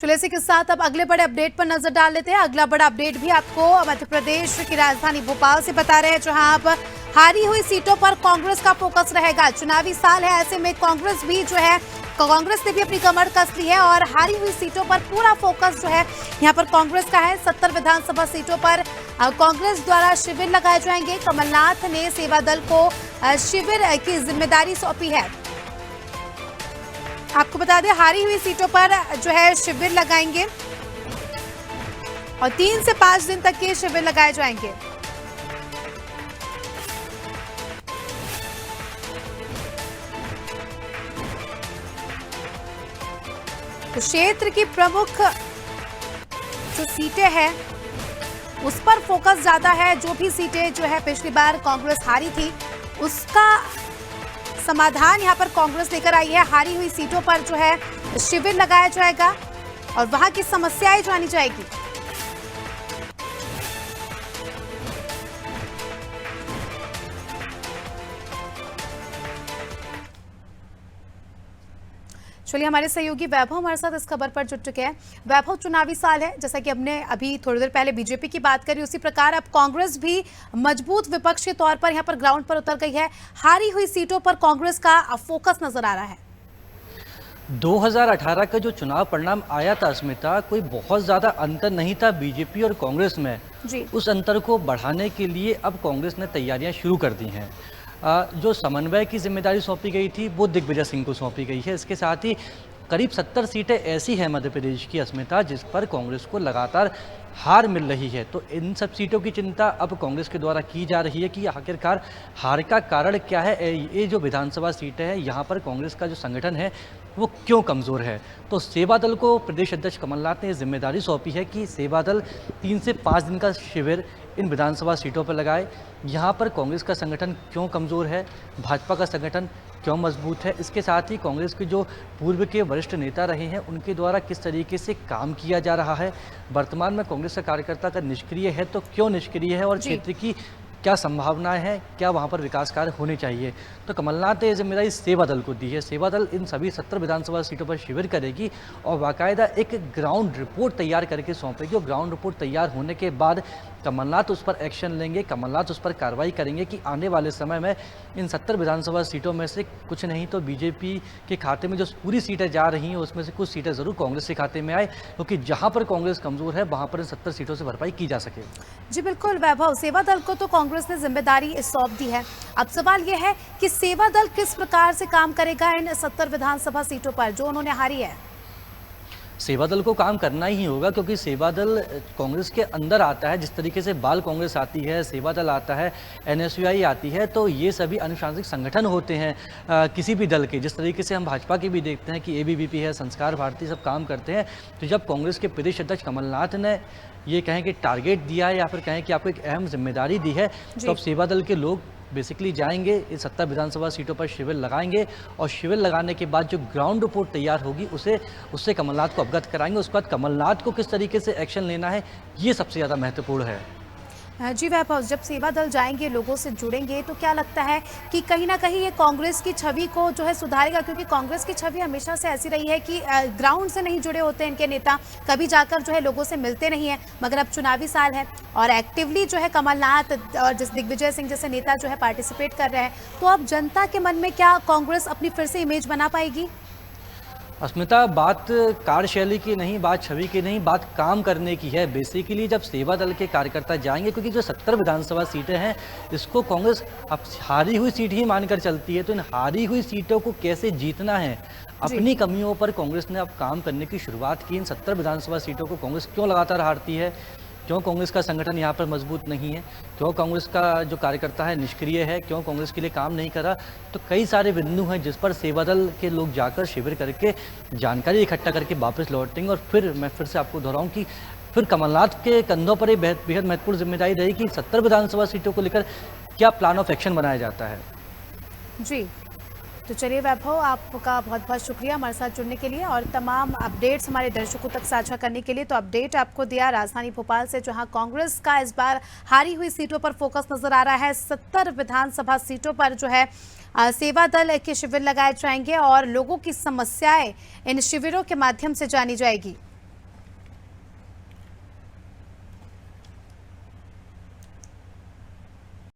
चलिए इसी के साथ अब अगले बड़े अपडेट पर नजर डाल लेते हैं। अगला बड़ा अपडेट भी आपको मध्य प्रदेश की राजधानी भोपाल से बता रहे हैं, जहां अब हारी हुई सीटों पर कांग्रेस का फोकस रहेगा। चुनावी साल है, ऐसे में कांग्रेस भी कांग्रेस ने भी अपनी कमर कस ली है और हारी हुई सीटों पर पूरा फोकस यहाँ पर कांग्रेस का है। 70 विधानसभा सीटों पर कांग्रेस द्वारा शिविर लगाए जाएंगे। कमलनाथ ने सेवा दल को शिविर की जिम्मेदारी सौंपी है। आपको बता दें, हारी हुई सीटों पर शिविर लगाएंगे और 3 से 5 दिन तक के शिविर लगाए जाएंगे। तो क्षेत्र की प्रमुख जो सीटें हैं उस पर फोकस ज्यादा है। जो भी सीटें पिछली बार कांग्रेस हारी थी उसका समाधान यहां पर कांग्रेस लेकर आई है। हारी हुई सीटों पर शिविर लगाया जाएगा और वहां की समस्याएं जानी जाएगी। चलिए, हमारे सहयोगी वैभव हमारे साथ इस खबर पर जुट चुके हैं। वैभव, चुनावी साल है, जैसा कि हमने अभी थोड़ी देर पहले बीजेपी की बात करी, उसी प्रकार अब कांग्रेस भी मजबूत विपक्ष के तौर पर यहां पर ग्राउंड पर उतर गई है। हारी हुई सीटों पर कांग्रेस का फोकस नजर आ रहा है। 2018 का जो चुनाव परिणाम आया था स्मिता, कोई बहुत ज़्यादा अंतर नहीं था बीजेपी और कांग्रेस में जी। उस अंतर को बढ़ाने के लिए अब कांग्रेस ने तैयारियां शुरू कर दी हैं। जो समन्वय की जिम्मेदारी सौंपी गई थी वो दिग्विजय सिंह को सौंपी गई है। इसके साथ ही करीब 70 सीटें ऐसी हैं मध्य प्रदेश की अस्मिता जिस पर कांग्रेस को लगातार हार मिल रही है। तो इन सब सीटों की चिंता अब कांग्रेस के द्वारा की जा रही है कि आखिरकार हार का कारण क्या है। ये जो विधानसभा सीटें हैं यहाँ पर कांग्रेस का जो संगठन है वो क्यों कमज़ोर है। तो सेवा दल को प्रदेश अध्यक्ष कमलनाथ ने जिम्मेदारी सौंपी है कि सेवा दल 3 से 5 दिन का शिविर इन विधानसभा सीटों पर लगाए। यहाँ पर कांग्रेस का संगठन क्यों कमज़ोर है, भाजपा का संगठन क्यों मजबूत है, इसके साथ ही कांग्रेस के जो पूर्व के वरिष्ठ नेता रहे हैं उनके द्वारा किस तरीके से काम किया जा रहा है। वर्तमान में कांग्रेस का कार्यकर्ता अगर निष्क्रिय है तो क्यों निष्क्रिय है और क्षेत्र की क्या संभावनाएं हैं, क्या वहां पर विकास कार्य होने चाहिए। तो कमलनाथ ने यह जिम्मेदारी सेवा दल को दी है। सेवा दल इन सभी 70 विधानसभा सीटों पर शिविर करेगी और बाकायदा एक ग्राउंड रिपोर्ट तैयार करके सौंपेगी और ग्राउंड रिपोर्ट तैयार होने के बाद कमलनाथ उस पर एक्शन लेंगे, कमलनाथ उस पर कार्रवाई करेंगे कि आने वाले समय में इन 70 विधानसभा सीटों में से कुछ नहीं तो बीजेपी के खाते में जो पूरी सीटें जा रही हैं उसमें से कुछ सीटें जरूर कांग्रेस के खाते में आए, क्योंकि जहां पर कांग्रेस कमजोर है वहां पर इन 70 सीटों से भरपाई की जा सके। जी बिल्कुल वैभव, सेवा दल को तो कांग्रेस ने जिम्मेदारी सौंप दी है। अब सवाल यह है कि सेवा दल किस प्रकार से काम करेगा इन 70 विधानसभा सीटों पर जो उन्होंने हारी है। सेवा दल को काम करना ही होगा, क्योंकि सेवा दल कांग्रेस के अंदर आता है। जिस तरीके से बाल कांग्रेस आती है, सेवा दल आता है, एनएसयूआई आती है, तो ये सभी अनुशासनिक संगठन होते हैं किसी भी दल के। जिस तरीके से हम भाजपा के भी देखते हैं कि एबीवीपी है, संस्कार भारती सब काम करते हैं। तो जब कांग्रेस के प्रदेश अध्यक्ष कमलनाथ ने ये कहें कि टारगेट दिया है या फिर कहें कि आपको एक अहम जिम्मेदारी दी है, तो अब सेवा दल के लोग बेसिकली जाएंगे, इस 70 विधानसभा सीटों पर शिविर लगाएंगे और शिविर लगाने के बाद जो ग्राउंड रिपोर्ट तैयार होगी उससे कमलनाथ को अवगत कराएंगे। उसके बाद कमलनाथ को किस तरीके से एक्शन लेना है ये सबसे ज़्यादा महत्वपूर्ण है। जी वैभव, जब सेवा दल जाएंगे, लोगों से जुड़ेंगे, तो क्या लगता है कि कहीं ना कहीं ये कांग्रेस की छवि को सुधारेगा? क्योंकि कांग्रेस की छवि हमेशा से ऐसी रही है कि ग्राउंड से नहीं जुड़े होते हैं इनके नेता, कभी जाकर लोगों से मिलते नहीं है। मगर अब चुनावी साल है और एक्टिवली कमलनाथ और जिस दिग्विजय सिंह जैसे नेता पार्टिसिपेट कर रहे हैं, तो अब जनता के मन में क्या कांग्रेस अपनी फिर से इमेज बना पाएगी? अस्मिता, बात कार्यशैली की नहीं, बात छवि की नहीं, बात काम करने की है। बेसिकली जब सेवा दल के कार्यकर्ता जाएंगे, क्योंकि जो 70 विधानसभा सीटें हैं इसको कांग्रेस अब हारी हुई सीट ही मानकर चलती है, तो इन हारी हुई सीटों को कैसे जीतना है, अपनी कमियों पर कांग्रेस ने अब काम करने की शुरुआत की। इन 70 विधानसभा सीटों को कांग्रेस क्यों लगातार हारती है, क्यों कांग्रेस का संगठन यहाँ पर मजबूत नहीं है, क्यों कांग्रेस का जो कार्यकर्ता है निष्क्रिय है, क्यों कांग्रेस के लिए काम नहीं कर रहा, तो कई सारे बिंदु हैं जिस पर सेवा दल के लोग जाकर शिविर करके जानकारी इकट्ठा करके वापस लौटेंगे। और फिर मैं फिर से आपको दोहराऊं कि फिर कमलनाथ के कंधों पर एक बेहद महत्वपूर्ण जिम्मेदारी रहेगी कि 70 विधानसभा सीटों को लेकर क्या प्लान ऑफ एक्शन बनाया जाता है। जी, तो चलिए वैभव, आपका बहुत बहुत शुक्रिया हमारे साथ जुड़ने के लिए और तमाम अपडेट्स हमारे दर्शकों तक साझा करने के लिए। तो अपडेट आपको दिया राजधानी भोपाल से, जहां कांग्रेस का इस बार हारी हुई सीटों पर फोकस नजर आ रहा है। 70 विधानसभा सीटों पर सेवा दल के शिविर लगाए जाएंगे और लोगों की समस्याएं इन शिविरों के माध्यम से जानी जाएगी।